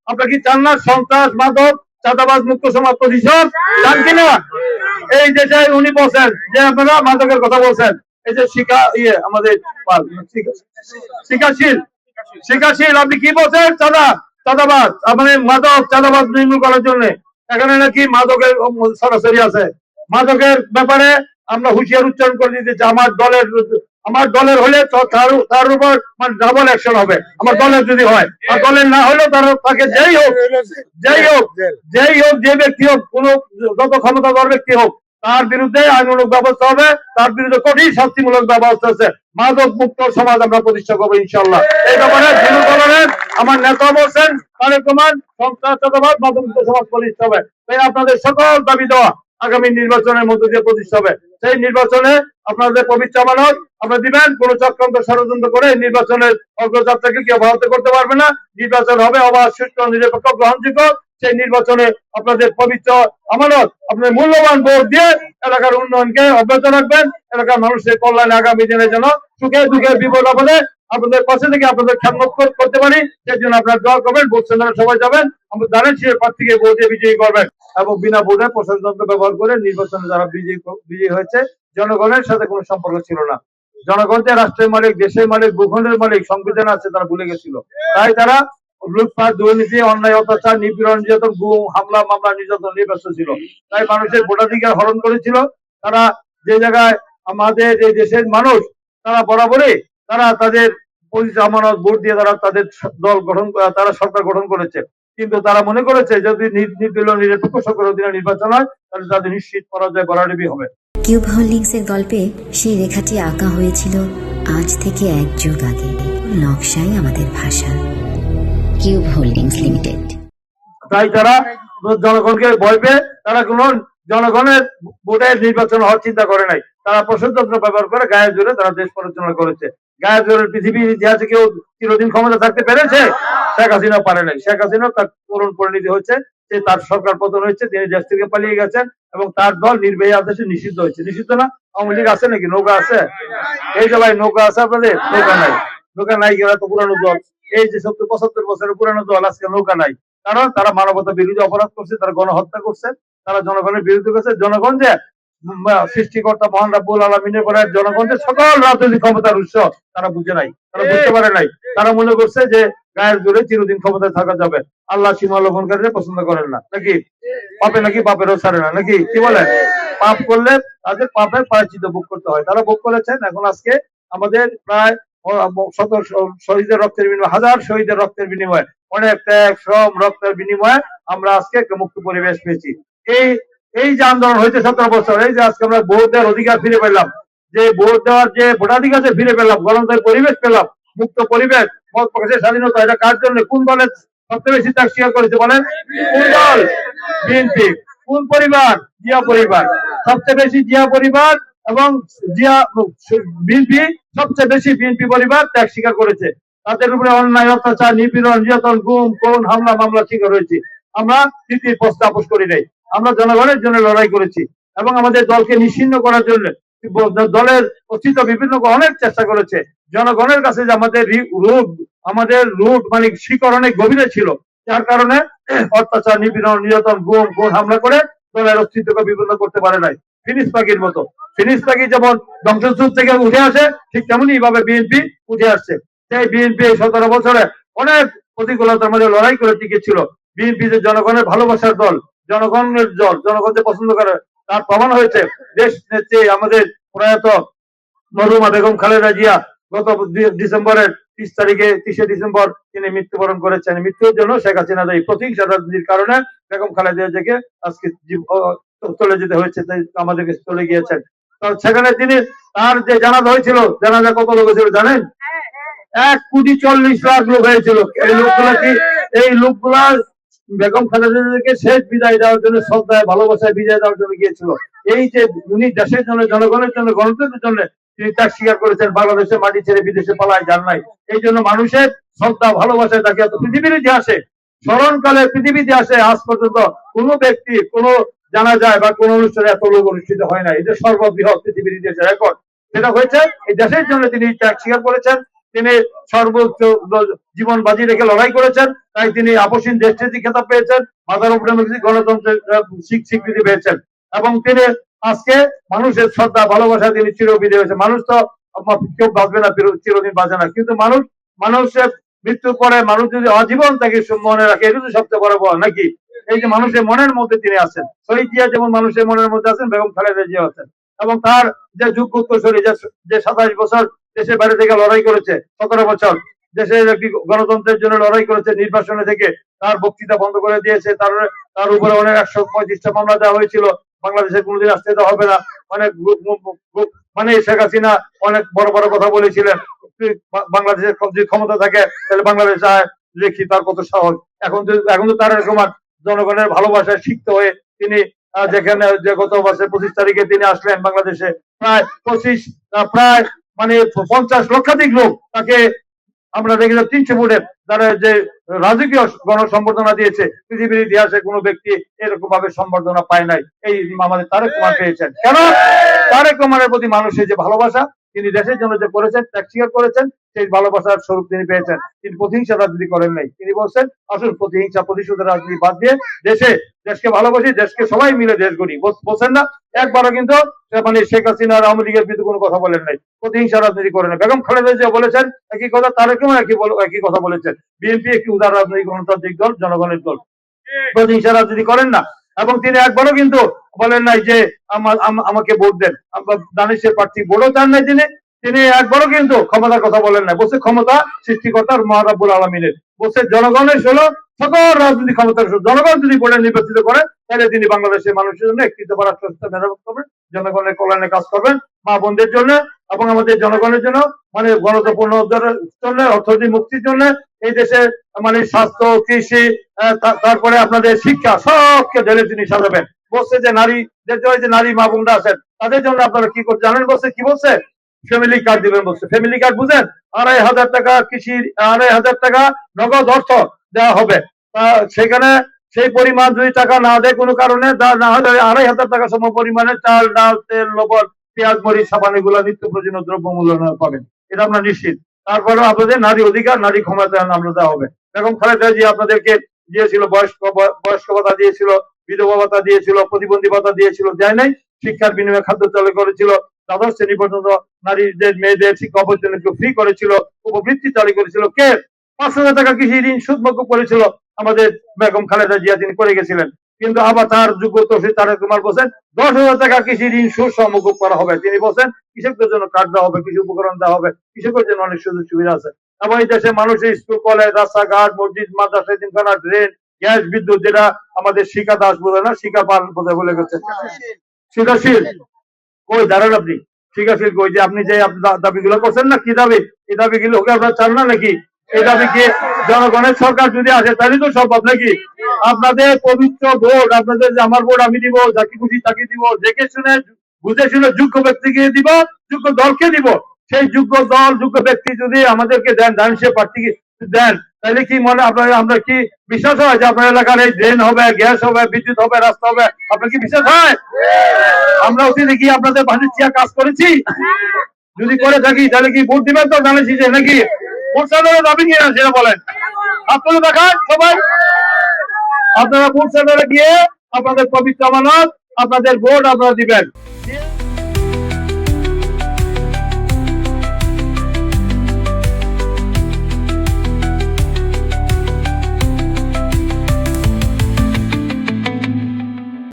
আপনারা কি চান না সন্ত্রাস মাদক চাঁদাবাজ মুক্ত সমাজ প্রতিষ্ঠান চান কিনা? এই দেশে উনি বলছেন যে আপনারা মাদকের কথা বলছেন, এই যে আমাদের শিকাশীল শিকাশীল আপনি কি বলছেন? চাঁদাবাজ মানে মাদক চাঁদাবাজ নির্মূল করার জন্য এখানে নাকি মাদকের সরাসরি আছে। মাদকের ব্যাপারে আমরা হুঁশিয়ার উচ্চারণ করে দিতেছি আমার দলের হলে তার উপর মানে ডাবল অ্যাকশন হবে। আমার দলের যদি হয়, আর দলের না হলেও তাকে যেই হোক যে ব্যক্তি হোক, কোন যত ক্ষমতাধর ব্যক্তি হোক, তার বিরুদ্ধে আইনানুগ ব্যবস্থা হবে, তার বিরুদ্ধে কঠিন শাস্তিমূলক ব্যবস্থা আছে। মাদক মুক্ত সমাজ আমরা প্রতিষ্ঠা করবো ইনশাল্লাহ। এই ব্যাপারে আমার নেতা বলছেন তারেক রহমান সন্ত্রাস চাঁদাবাজ মাদক মুক্ত সমাজ প্রতিষ্ঠা হবে। তাই আপনাদের সকল দাবি দেওয়া আগামী নির্বাচনের মধ্য দিয়ে প্রতিষ্ঠা হবে। সেই নির্বাচনে আপনাদের পবিত্র আমানত আপনারা দিবেন। কোন চক্রান্ত ষড়যন্ত্র করে নির্বাচনের অগ্রযাত্রাকে কেউ ব্যাহত করতে পারবে না। নির্বাচন হবে অবাধ, সুষ্ঠু, নিরপেক্ষ, গ্রহণযোগ্য। সেই নির্বাচনে আপনাদের পবিত্র আমানত, আপনার মূল্যবান ভোট দিয়ে এলাকার উন্নয়নকে অব্যাহত রাখবেন। এলাকার মানুষের কল্যাণে আগামী দিনে যেন সুখে দুঃখে বিপদ আপদে আপনাদের পাশে থেকে আপনাদের খেদমত করতে পারি, সেই জন্য আপনারা দোয়া করবেন। ভোট সেন্টারে সবাই যাবেন, আমরা জানেন সে প্রার্থীকে ভোট দিয়ে বিজয়ী করবেন এবং বিনা ভোটে প্রশাসনযন্ত্র ব্যবহার করে নির্বাচনে যারা বিজয়ী হয়েছে জনগণের সাথে কোনো সম্পর্ক ছিল না। জনগণ যে রাষ্ট্রের মালিক, দেশের মালিক, ভূখণ্ডের মালিক, সংবিধান আছে তারা ভুলে গেছিল। তাই তারা লুটপাট, দুর্নীতি, অন্যায়, অত্যাচার, নিপীড়ন, নির্যাতন, গুম, হামলা, মামলা, নির্যাতন নিয়ে ব্যস্ত ছিল। তাই মানুষের ভোটাধিকার হরণ করেছিল। তারা যে জায়গায় আমাদের এই দেশের মানুষ তারা বরাবরই তারা তাদের আমানত ভোট দিয়ে তারা তাদের দল গঠন, তারা সরকার গঠন করেছে। কিন্তু তারা মনে করেছে যদি নির্দলীয় নিরপেক্ষ সরকারের অধীনে নির্বাচন হয় তাহলে তাদের নিশ্চিত পরাজয় ভরাডুবি হবে। কিউব হোল্ডিংসের গল্পে সেই রেখাটি আঁকা হয়েছিল আজ থেকে 1 যুগ আগে। নকশাই আমাদের ভাষা। Cube holdings limited. তাই তারা জনগণকে ভয় পেয়ে তারা কোন জনগণের ভোটে নির্বাচন হওয়ার চিন্তা করে নাই। তারা প্রশাসনযন্ত্র ব্যবহার করে গায়ের জোরে তারা দেশ পরিচালনা করেছে। গায়ের জোরে পৃথিবীর ইতিহাসে কেউ চিরদিন ক্ষমতা থাকতে পেরেছে? শেখ হাসিনা পারে নাই। শেখ হাসিনা তার করুণ পরিণতি হচ্ছে যে তার সরকার পতন হয়েছে, তিনি দেশ থেকে পালিয়ে গেছেন এবং তার দল নির্বাহী আদেশে নিষিদ্ধ হয়েছে। নিষিদ্ধ না? আওয়ামী লীগ আছে নাকি? নৌকা আছে? এই যে ভাই নৌকা আছে আপনাদের? নৌকা নাই। নৌকা নাই গেলে তো পুরানো দল, এই যে 70-75 বছরের পুরানো দল আজকে নৌকা নাই। কারণ তারা মানবতা বিরোধী অপরাধ করছে, তারা গণহত্যা করছে, তারা জনগণের বিরুদ্ধে করছে। জনগণ যে সৃষ্টিকর্তা মহান রাব্বুল আলামিনের পরে জনগণের সকল রাজনৈতিক ক্ষমতার উৎস তারা বুঝে নাই, তারা বুঝতে পারে নাই। তারা মনে করছে যে গায়ের জোরে চিরদিন ক্ষমতায় থাকা যাবে। আল্লাহ সীমা লঙ্ঘনকারীরা পছন্দ করেন না নাকি? পাপে নাকি বাপেরও ছাড়ে না নাকি? কি বলেন? পাপ করলে তাদের পাপের প্রায়শ্চিত্ত ভোগ করতে হয়। তারা ভোগ করেছেন। এখন আজকে আমাদের প্রায় শত শহীদের রক্তের বিনিময়ে, হাজার শহীদের রক্তের বিনিময়ে, অনেক ত্যাগ, শ্রম, রক্তের বিনিময়ে আমরা আজকে একটা মুক্ত পরিবেশ পেয়েছি। এই যে আন্দোলন হয়েছে 17 বছর, এই যে আজকে আমরা ভোট দেওয়ার অধিকার ফিরে পেলাম, যে ভোট দেওয়ার যে ভোটাধিকার যে ফিরে পেলাম, গণতন্ত্রের পরিবেশ পেলাম, মুক্ত পরিবেশ, মত প্রকাশের স্বাধীনতা, এটা কার জন্য? কোন দলের সবচেয়ে বেশি ত্যাগ স্বীকার করেছে বলেন? কোন দল? বিএনপি। কোন পরিবার? জিয়া পরিবার। সবচেয়ে বেশি জিয়া পরিবার এবং বিএনপি, সবচেয়ে বেশি বিএনপি পরিবার ত্যাগ স্বীকার করেছে। তাদের উপরে অন্যায়, অত্যাচার, নিপীড়ন, নির্যাতন, গুম, খুন, হামলা, মামলা শিকার হয়েছে। আমরা তৃতীয় প্রশ্ন আপোষ করি নাই। আমরা জনগণের জন্য লড়াই করেছি এবং আমাদের দলকে নিশ্চিহ্ন করার জন্য দলের অস্তিত্ব বিভিন্ন অনেক চেষ্টা করেছে। জনগণের কাছে যে আমাদের রুট মানে শিকড় অনেক গভীরে ছিল, যার কারণে অত্যাচার, নিপীড়ন, নির্যাতন, গুম, খুন, হামলা করে দলের অস্তিত্বকে বিপন্ন করতে পারে নাই। ফিনিশ পাখির মতো। ফিনিশ পাখি যেমন ধ্বংসস্তূপ থেকে উঠে আসে, ঠিক তেমনি ভাবে বিএনপি উঠে আসছে। সেই বিএনপি 17 বছরে অনেক প্রতিকূলতার মধ্যে লড়াই করে টিকেছিল। বিএনপি যে জনগণের ভালোবাসার দল, জনগণের দল, জনগণকে পছন্দ করে তার প্রমাণ হয়েছে। দেশ নেত্রী আমাদের প্রয়াত মরহুমা বেগম খালেদা জিয়া গত ডিসেম্বরের 30 ডিসেম্বর তিনি মৃত্যুবরণ করেছেন। মৃত্যুর জন্য শেখ হাসিনা দায়ী। প্রতিহিংসা রাজনীতির কারণে বেগম খালেদা জিয়াকে আজকে চলে যেতে হয়েছে, আমাদেরকে চলে গিয়েছেন। সেখানে তিনি তার যে জানাজা হয়েছিল, জানাজা কত লোক হয়েছিল জানেন? 1,40,00,000 লোক হয়েছিল। এই লোকগুলা বেগম খালেদা জিয়াকে শেষ বিদায় দেওয়ার জন্য, শ্রদ্ধায় ভালোবাসায় বিদায় দেওয়ার জন্য গিয়েছিল। এই যে উনি দেশের জন্য, জনগণের জন্য, গণতন্ত্রের জন্য তিনি ত্যাগ স্বীকার করেছেন। বাংলাদেশের মাটি ছেড়ে বিদেশে পালায় যান নাই। এই জন্য মানুষের শ্রদ্ধা ভালোবাসায় তাকে পৃথিবীর ইতিহাসে, স্মরণকালে পৃথিবীর ইতিহাসে আজ পর্যন্ত কোনো ব্যক্তি কোনো জানা যায় বা কোন অনুষ্ঠানে এত লোক অনুষ্ঠিত হয় না। এটা সর্ববৃহৎ পৃথিবীর ইতিহাসে রেকর্ড। সেটা হয়েছে এই দেশের জন্য তিনি ত্যাগ স্বীকার করেছেন তিনি সর্বোচ্চ জীবন বাজি রেখে লড়াই করেছেন, তাই তিনি আপসীন দেশনেত্রী খেতাব পেয়েছেন, মাদার অফ ডেমোক্রেসি গণতন্ত্রের স্বীকৃতি পেয়েছেন। এবং তিনি আজকে মানুষের শ্রদ্ধা ভালোবাসা তিনি চিরবিদায় হয়েছে। মানুষ তো কেউ বাঁচবে না, চিরদিন বাঁচে না, কিন্তু মানুষের মৃত্যুর পরে মানুষ যদি আজীবন তাকে মনে রাখে, এটা তো সবচেয়ে বড় বল নাকি? এই যে মানুষের মনের মধ্যে তিনি আছেন, শহীদ জিয়া যেমন মানুষের মনের মধ্যে আছেন, বেগম খালেদা জিয়া আছেন। এবং তার যে যোগ্য উত্তরসূরি, যে 27 বছর দেশের বাইরে থেকে লড়াই করেছে, 17 বছর দেশের একটি গণতন্ত্রের জন্য লড়াই করেছে, নির্বাচনে থেকে তার বক্তৃতা বন্ধ করে দিয়েছে, তার উপরে অনেক 135টা মামলা দেওয়া হয়েছিল। বাংলাদেশে কোনোদিন আসতে দেওয়া হবে না, মানে শেখ হাসিনা অনেক বড় বড় কথা বলেছিলেন, বাংলাদেশের যদি ক্ষমতা থাকে তাহলে বাংলাদেশ দেখি তার কত সাহস। এখন তো তার রহমান জনগণের ভালোবাসায় শিখতে হয়ে তিনি যেখানে যে গত বছর 25 তারিখে তিনি আসলেন বাংলাদেশে, প্রায় মানে 50 লক্ষাধিক লোক তাকে আমরা দেখেছি 300 ফুটের দ্বারা যে রাজকীয় গণসম্বর্ধনা দিয়েছে। পৃথিবীর ইতিহাসে কোনো ব্যক্তি এরকম ভাবে সম্বর্ধনা পায় নাই, এই আমাদের তারেক রহমান পেয়েছেন। কেন? তারেক রহমানের প্রতি মানুষের যে ভালোবাসা, তিনি দেশের জন্য যে করেছেন, ত্যাগ স্বীকার করেছেন, সেই ভালোবাসার স্বরূপ তিনি পেয়েছেন। তিনি প্রতিহিংসা রাজনীতি করেন নাই। তিনি বলছেন আসুন প্রতিহিংসা প্রতিশোধের রাজনীতি বাদ দিয়ে দেশকে ভালোবাসি, দেশকে সবাই মিলে দেশ গড়ি, বলছেন না? একবারও কিন্তু মানে শেখ হাসিনা আর আওয়ামী লীগের বিরুদ্ধে কোনো কথা বলেন নাই, প্রতিহিংসা রাজনীতি করেন নাই। বেগম খালেদা জিয়া বলেছেন একই কথা, তারেক রহমান একই কথা বলেছেন। বিএনপি একটি উদার রাজনৈতিক গণতান্ত্রিক দল, জনগণের দল, প্রতিহিংসা রাজনীতি করেন না। এবং তিনি একবারও কিন্তু বলেন নাই যে আমাকে ভোট দেন, দানিশের প্রার্থী ভোটও চান নাই তিনি একবারও কিন্তু ক্ষমতার কথা বলেন না। বলছে ক্ষমতা সৃষ্টিকর্তার মহান রব্বুল আলামিনের, বলছে জনগণের ষোলো, সকল রাজনৈতিক ক্ষমতার জনগণ যদি ভোটে নির্বাচিত করে তাহলে তিনি বাংলাদেশের মানুষের জন্য একটি রাষ্ট্র মেরামত করবেন, জনগণের কল্যাণে কাজ করবেন, মা বোনদের জন্য এবং আমাদের জনগণের জন্য, মানে গণতন্ত্র পুনরুদ্ধারের জন্য, অর্থনৈতিক মুক্তির জন্য, এই দেশে মানে স্বাস্থ্য, কৃষি, তারপরে আপনাদের শিক্ষা, সবকে ঢেলে তিনি সাজাবেন। বলছে যে নারী মা বোনরা আছেন তাদের জন্য আপনারা কি করতে জানেন? বলছে কি বলছে? ফ্যামিলি কার্ড দিবেন বলছে। ফ্যামিলি কার্ড বুঝেন? 2,500 টাকা কৃষির, 2,500 টাকা নগদ অর্থ দেওয়া হবে। সেখানে সেই পরিমাণ যদি টাকা না দেয় কোনো কারণে, না হলে 2,500 টাকা সম পরিমাণে চাল, ডাল, তেল, লবণ, পেঁয়াজ, মরিচ, সাবান এগুলো নিত্য প্রয়োজনীয় দ্রব্য মূল্য পাবেন, এটা আমরা নিশ্চিত। তারপরে আপনাদের নারী অধিকার, নারী ক্ষমতায়ন আমরা দেওয়া হবে। বেগম খালেদা জিয়া আপনাদেরকে দিয়েছিল বয়স্ক ভাতা দিয়েছিল, বিধবা ভাতা দিয়েছিল, প্রতিবন্ধী ভাতা দিয়েছিল, দেয় নাই। শিক্ষার বিনিময়ে খাদ্য চালু করেছিল, দ্বাদশ শ্রেণী পর্যন্ত নারীদের মেয়েদের শিক্ষা অবচয়কে ফ্রি করেছিল, উপবৃত্তি চালু করেছিল। কে? 5,000 টাকা কৃষি ঋণ সুদ মুক্ত করেছিল আমাদের বেগম খালেদা জিয়া, তিনি করে গেছিলেন। কিন্তু আবার তার যোগ্য উত্তরসূরি তারেক রহমান বলছেন 10,000 টাকা কৃষি ঋণ সুদ মুকুব করা হবে। তিনি বলছেন কৃষকদের জন্য কার্ড দেওয়া হবে, কৃষি উপকরণ দেওয়া হবে, কৃষকের জন্য অনেক সুযোগ সুবিধা আছে। এবং এই দেশে মানুষের স্কুল, কলেজ, রাস্তাঘাট, মসজিদ, মাদ্রাসা, এতিমখানা, ড্রেন, গ্যাস, বিদ্যুৎ, যেটা আমাদের শিখা দাস বোঝে না, শিখা পাল বোঝে বলে গেছে, শিখাশীল কই দাঁড়ান আপনি? শিখাশীল কই? যে আপনি যে দাবিগুলো করছেন না, কি দাবি? এই দাবিগুলো ওকে আপনার চান না নাকি? এই দাবি কি জনগণের সরকার যদি আসে তাহলে তো সম্ভব নাকি? আপনাদের পবিত্র ভোট, আপনাদের যে আমার ভোট আমি দিব, যাকে খুশি তাকে দিব, দেখে শুনে বুঝে শুনে যোগ্য ব্যক্তিকে দিব, যোগ্য দলকে দিব। সেই যোগ্য দল, যোগ্য ব্যক্তি যদি আমাদেরকে দেন, দানিশের প্রার্থীকে দেন, তাহলে কি মনে আমরা কি বিশ্বাস হয় যে আপনার এলাকার এই ড্রেন হবে, গ্যাস হবে, বিদ্যুৎ হবে, রাস্তা হবে? আপনার কি বিশ্বাস হয়? আমরা অতীতে কি আপনাদের বাণিজ্যিক কাজ করেছি? যদি করে থাকি তাহলে কি ভোট দিবেন তো দানিশ নাকি? ভোট সেন্টারে যাবেন কিনা সেটা বলেন। আপনারা দেখান সবাই, আপনারা ভোট সেন্টারে গিয়ে আপনাদের পবিত্র আমানত, আপনাদের ভোট আপনারা দিবেন।